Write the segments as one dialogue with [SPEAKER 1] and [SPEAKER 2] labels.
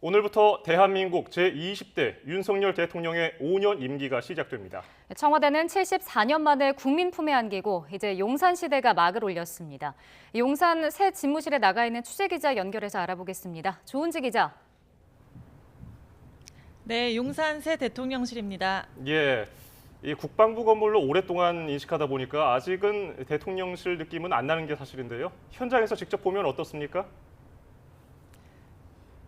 [SPEAKER 1] 오늘부터 대한민국 제20대 윤석열 대통령의 5년 임기가 시작됩니다.
[SPEAKER 2] 청와대는 74년 만에 국민 품에 안기고 이제 용산 시대가 막을 올렸습니다. 용산 새 집무실에 나가 있는 취재기자 연결해서 알아보겠습니다. 조은지 기자.
[SPEAKER 3] 네, 용산 새 대통령실입니다.
[SPEAKER 1] 예, 이 국방부 건물로 오랫동안 인식하다 보니까 아직은 대통령실 느낌은 안 나는 게 사실인데요. 현장에서 직접 보면 어떻습니까?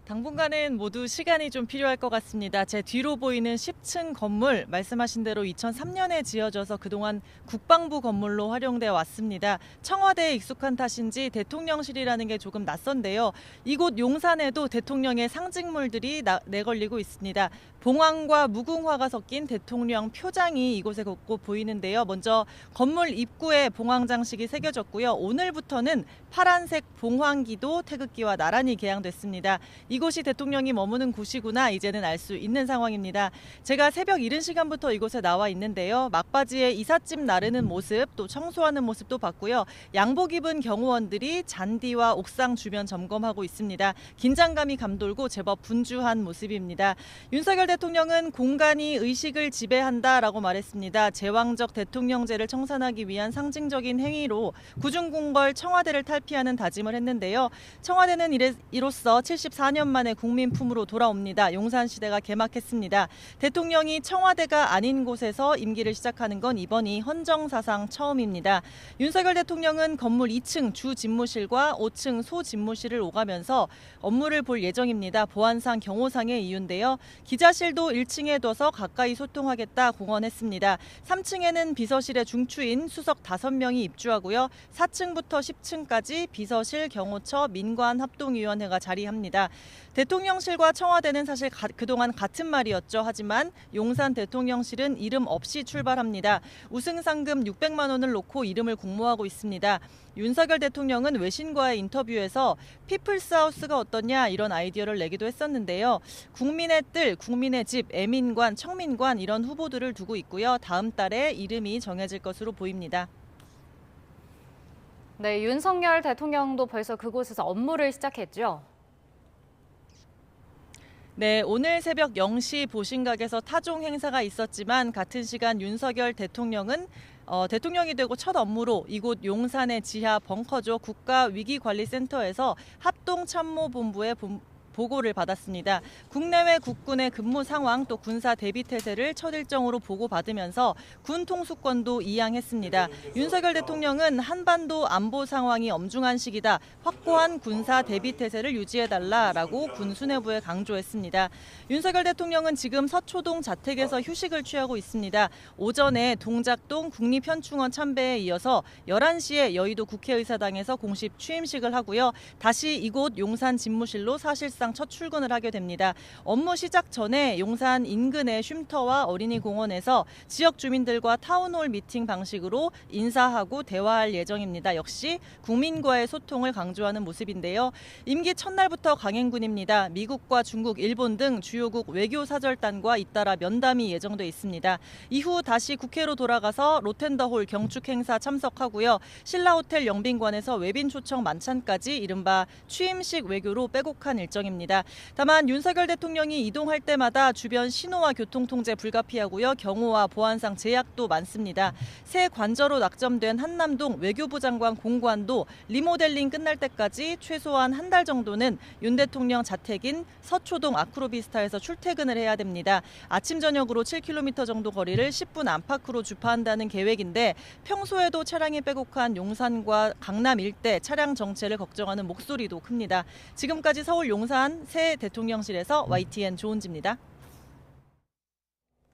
[SPEAKER 3] 당분간은 모두 시간이 좀 필요할 것 같습니다. 제 뒤로 보이는 10층 건물, 말씀하신 대로 2003년에 지어져서 그동안 국방부 건물로 활용돼 왔습니다. 청와대에 익숙한 탓인지 대통령실이라는 게 조금 낯선데요. 이곳 용산에도 대통령의 상징물들이 내걸리고 있습니다. 봉황과 무궁화가 섞인 대통령 표장이 이곳에 곳곳 보이는데요. 먼저 건물 입구에 봉황 장식이 새겨졌고요. 오늘부터는 파란색 봉황기도 태극기와 나란히 개양됐습니다. 이곳이 대통령이 머무는 곳이구나 이제는 알 수 있는 상황입니다. 제가 새벽 이른 시간부터 이곳에 나와 있는데요. 막바지에 이삿짐 나르는 모습, 또 청소하는 모습도 봤고요. 양복 입은 경호원들이 잔디와 옥상 주변 점검하고 있습니다. 긴장감이 감돌고 제법 분주한 모습입니다. 윤석열 대통령은 공간이 의식을 지배한다라고 말했습니다. 제왕적 대통령제를 청산하기 위한 상징적인 행위로 구중궁궐 청와대를 탈피하는 다짐을 했는데요. 청와대는 이로써 74년 만에 국민 품으로 돌아옵니다. 용산 시대가 개막했습니다. 대통령이 청와대가 아닌 곳에서 임기를 시작하는 건 이번이 헌정사상 처음입니다. 윤석열 대통령은 건물 2층 주 집무실과 5층 소 집무실을 오가면서 업무를 볼 예정입니다. 보안상 경호상의 이유인데요. 기자실도 1층에 둬서 가까이 소통하겠다 공언했습니다. 3층에는 비서실의 중추인 수석 5명이 입주하고요. 4층부터 10층까지 비서실, 경호처, 민관합동위원회가 자리합니다. 대통령실과 청와대는 사실 그동안 같은 말이었죠. 하지만 용산 대통령실은 이름 없이 출발합니다. 우승 상금 600만 원을 놓고 이름을 공모하고 있습니다. 윤석열 대통령은 외신과의 인터뷰에서 피플스하우스가 어떠냐 이런 아이디어를 내기도 했었는데요. 국민의 뜰, 국민의 집, 애민관, 청민관 이런 후보들을 두고 있고요. 다음 달에 이름이 정해질 것으로 보입니다.
[SPEAKER 2] 네, 윤석열 대통령도 벌써 그곳에서 업무를 시작했죠.
[SPEAKER 3] 네, 오늘 새벽 0시 보신각에서 타종 행사가 있었지만 같은 시간 윤석열 대통령은 대통령이 되고 첫 업무로 이곳 용산의 지하 벙커죠. 국가위기관리센터에서 합동참모본부의 보고를 받았습니다. 국내외 국군의 근무 상황 또 군사 대비 태세를 첫 일정으로 보고받으면서 군 통수권도 이양했습니다. 윤석열 대통령은 한반도 안보 상황이 엄중한 시기다. 확고한 군사 대비 태세를 유지해달라라고 군 수뇌부에 강조했습니다. 윤석열 대통령은 지금 서초동 자택에서 휴식을 취하고 있습니다. 오전에 동작동 국립현충원 참배에 이어서 11시에 여의도 국회의사당에서 공식 취임식을 하고요. 다시 이곳 용산 집무실로 사실상 첫 출근을 하게 됩니다. 업무 시작 전에 용산 인근의 쉼터와 어린이공원에서 지역 주민들과 타운홀 미팅 방식으로 인사하고 대화할 예정입니다. 역시 국민과의 소통을 강조하는 모습인데요. 임기 첫날부터 강행군입니다. 미국과 중국, 일본 등 주요국 외교사절단과 잇따라 면담이 예정돼 있습니다. 이후 다시 국회로 돌아가서 로텐더홀 경축 행사 참석하고요. 신라호텔 영빈관에서 외빈 초청 만찬까지 이른바 취임식 외교로 빼곡한 일정입니다. 다만 윤석열 대통령이 이동할 때마다 주변 신호와 교통 통제 불가피하고요. 경호와 보안상 제약도 많습니다. 새 관저로 낙점된 한남동 외교부 장관 공관도 리모델링 끝날 때까지 최소한 한 달 정도는 윤 대통령 자택인 서초동 아크로비스타에서 출퇴근을 해야 됩니다. 아침 저녁으로 7km 정도 거리를 10분 안팎으로 주파한다는 계획인데 평소에도 차량이 빼곡한 용산과 강남 일대 차량 정체를 걱정하는 목소리도 큽니다. 지금까지 서울 용산 새 대통령실에서 YTN 조은지입니다.